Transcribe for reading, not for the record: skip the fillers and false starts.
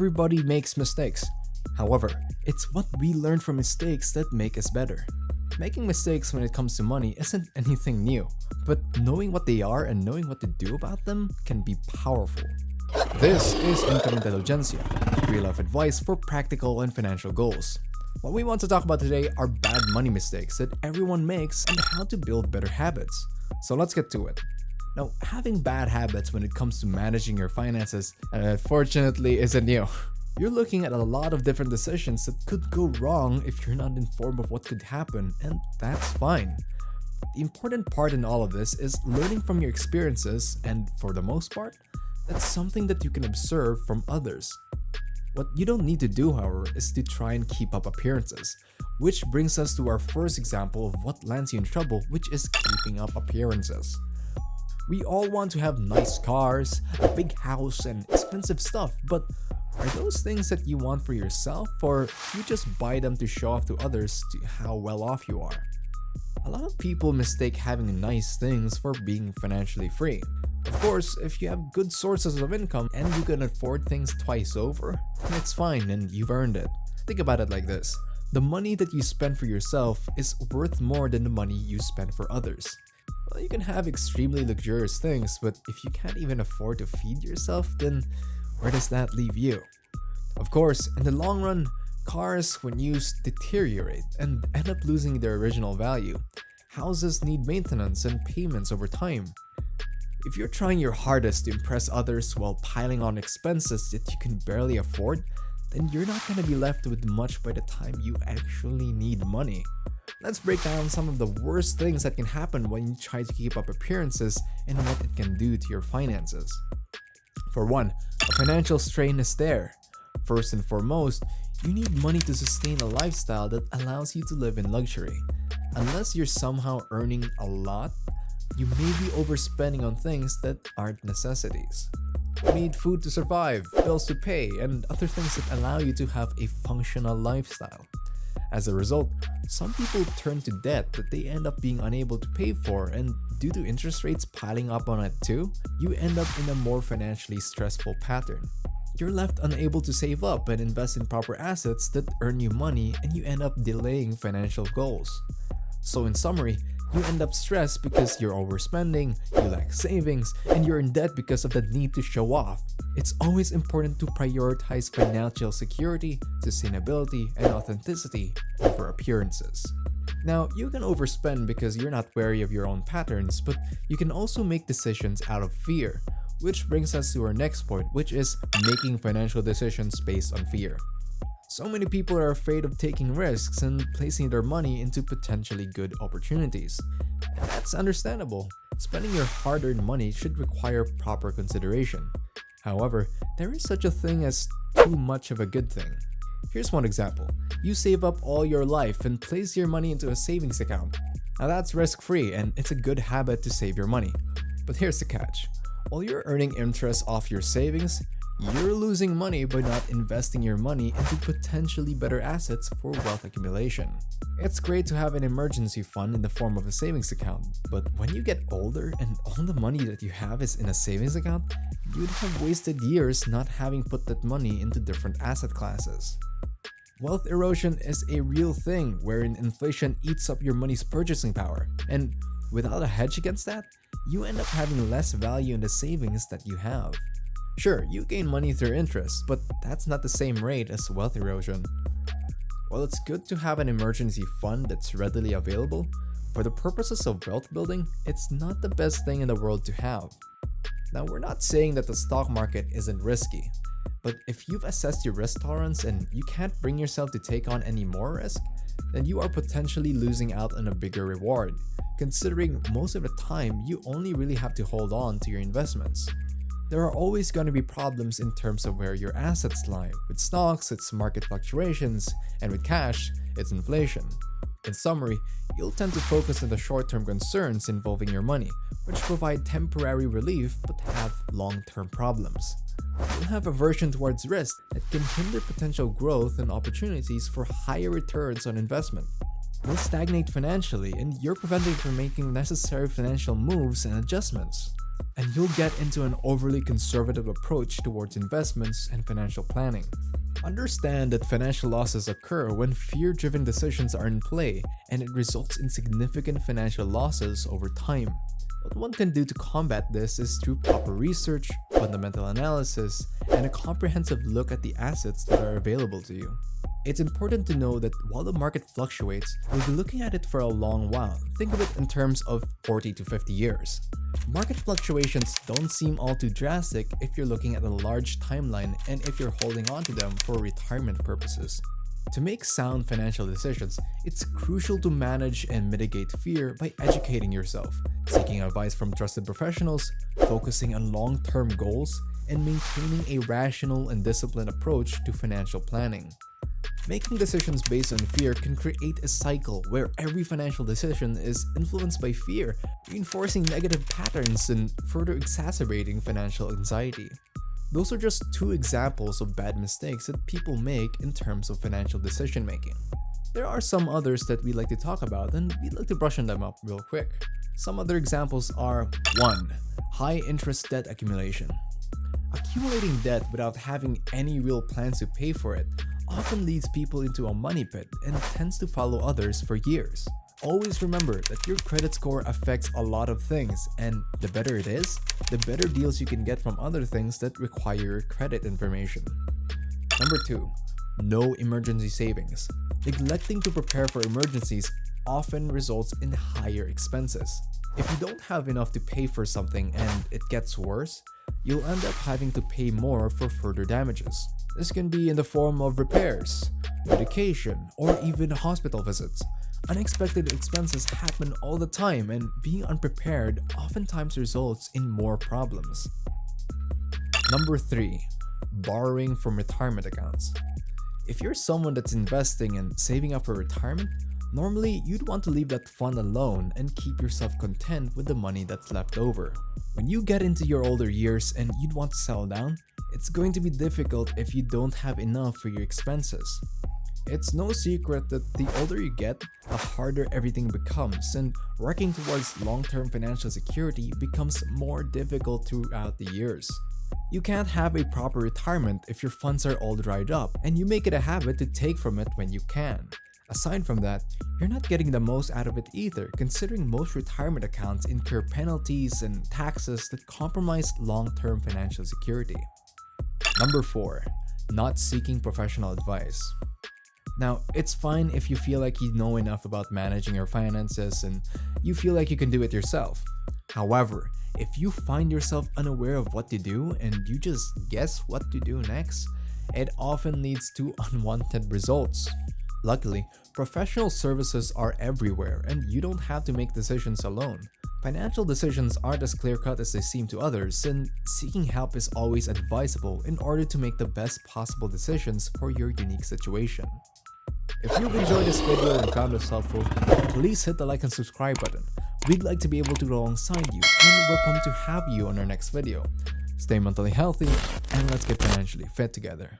Everybody makes mistakes. However, it's what we learn from mistakes that make us better. Making mistakes when it comes to money isn't anything new, but knowing what they are and knowing what to do about them can be powerful. This is Intelligentsia, real-life advice for practical and financial goals. What we want to talk about today are bad money mistakes that everyone makes and how to build better habits. So let's get to it. Now, having bad habits when it comes to managing your finances, unfortunately, isn't new. You're looking at a lot of different decisions that could go wrong if you're not informed of what could happen, and that's fine. The important part in all of this is learning from your experiences, and for the most part, that's something that you can observe from others. What you don't need to do, however, is to try and keep up appearances, which brings us to our first example of what lands you in trouble, which is keeping up appearances. We all want to have nice cars, a big house, and expensive stuff, but are those things that you want for yourself, or you just buy them to show off to others to how well off you are? A lot of people mistake having nice things for being financially free. Of course, if you have good sources of income and you can afford things twice over, then it's fine and you've earned it. Think about it like this. The money that you spend for yourself is worth more than the money you spend for others. Well, you can have extremely luxurious things, but if you can't even afford to feed yourself, then where does that leave you? Of course, in the long run, cars when used deteriorate and end up losing their original value. Houses need maintenance and payments over time. If you're trying your hardest to impress others while piling on expenses that you can barely afford, then you're not going to be left with much by the time you actually need money. Let's break down some of the worst things that can happen when you try to keep up appearances and what it can do to your finances. For one, a financial strain is there. First and foremost, you need money to sustain a lifestyle that allows you to live in luxury. Unless you're somehow earning a lot, you may be overspending on things that aren't necessities. You need food to survive, bills to pay, and other things that allow you to have a functional lifestyle. As a result, some people turn to debt that they end up being unable to pay for, and due to interest rates piling up on it too, you end up in a more financially stressful pattern. You're left unable to save up and invest in proper assets that earn you money, and you end up delaying financial goals. So in summary, you end up stressed because you're overspending, you lack savings, and you're in debt because of the need to show off. It's always important to prioritize financial security, sustainability, and authenticity over appearances. Now, you can overspend because you're not wary of your own patterns, but you can also make decisions out of fear, which brings us to our next point, which is making financial decisions based on fear. So many people are afraid of taking risks and placing their money into potentially good opportunities. And that's understandable. Spending your hard-earned money should require proper consideration. However, there is such a thing as too much of a good thing. Here's one example. You save up all your life and place your money into a savings account. Now that's risk-free and it's a good habit to save your money. But here's the catch. While you're earning interest off your savings, you're losing money by not investing your money into potentially better assets for wealth accumulation. It's great to have an emergency fund in the form of a savings account, but when you get older and all the money that you have is in a savings account, you'd have wasted years not having put that money into different asset classes. Wealth erosion is a real thing wherein inflation eats up your money's purchasing power, and without a hedge against that, you end up having less value in the savings that you have. Sure, you gain money through interest, but that's not the same rate as wealth erosion. While it's good to have an emergency fund that's readily available, for the purposes of wealth building, it's not the best thing in the world to have. Now, we're not saying that the stock market isn't risky, but if you've assessed your risk tolerance and you can't bring yourself to take on any more risk, then you are potentially losing out on a bigger reward, considering most of the time you only really have to hold on to your investments. There are always going to be problems in terms of where your assets lie. With stocks, it's market fluctuations, and with cash, it's inflation. In summary, you'll tend to focus on the short-term concerns involving your money, which provide temporary relief but have long-term problems. You'll have aversion towards risk that can hinder potential growth and opportunities for higher returns on investment. You'll stagnate financially, and you're prevented from making necessary financial moves and adjustments. and you'll get into an overly conservative approach towards investments and financial planning. Understand that financial losses occur when fear-driven decisions are in play, and it results in significant financial losses over time. What one can do to combat this is through proper research, fundamental analysis, and a comprehensive look at the assets that are available to you. It's important to know that while the market fluctuates, you'll be looking at it for a long while. Think of it in terms of 40 to 50 years. Market fluctuations don't seem all too drastic if you're looking at a large timeline and if you're holding on to them for retirement purposes. To make sound financial decisions, it's crucial to manage and mitigate fear by educating yourself, seeking advice from trusted professionals, focusing on long-term goals, and maintaining a rational and disciplined approach to financial planning. Making decisions based on fear can create a cycle where every financial decision is influenced by fear, reinforcing negative patterns and further exacerbating financial anxiety. Those are just two examples of bad mistakes that people make in terms of financial decision making. There are some others that we like to talk about, and we'd like to brush on them up real quick. Some other examples are 1. High interest debt accumulation. Accumulating debt without having any real plans to pay for it often leads people into a money pit and tends to follow others for years. Always remember that your credit score affects a lot of things, and the better it is, the better deals you can get from other things that require your credit information. Number 2. No emergency savings. Neglecting to prepare for emergencies often results in higher expenses. If you don't have enough to pay for something and it gets worse, you'll end up having to pay more for further damages. This can be in the form of repairs, medication, or even hospital visits. Unexpected expenses happen all the time, and being unprepared oftentimes results in more problems. Number 3. Borrowing from retirement accounts. If you're someone that's investing and saving up for retirement, normally you'd want to leave that fund alone and keep yourself content with the money that's left over. When you get into your older years and you'd want to settle down, it's going to be difficult if you don't have enough for your expenses. It's no secret that the older you get, the harder everything becomes, and working towards long-term financial security becomes more difficult throughout the years. You can't have a proper retirement if your funds are all dried up, and you make it a habit to take from it when you can. Aside from that, you're not getting the most out of it either, considering most retirement accounts incur penalties and taxes that compromise long-term financial security. Number 4. Not seeking professional advice. Now, it's fine if you feel like you know enough about managing your finances and you feel like you can do it yourself. However, if you find yourself unaware of what to do and you just guess what to do next, it often leads to unwanted results. Luckily, professional services are everywhere and you don't have to make decisions alone. Financial decisions aren't as clear-cut as they seem to others, and seeking help is always advisable in order to make the best possible decisions for your unique situation. If you've enjoyed this video and found us helpful, please hit the like and subscribe button. We'd like to be able to go alongside you, and we're pumped to have you on our next video. Stay mentally healthy, and let's get financially fit together.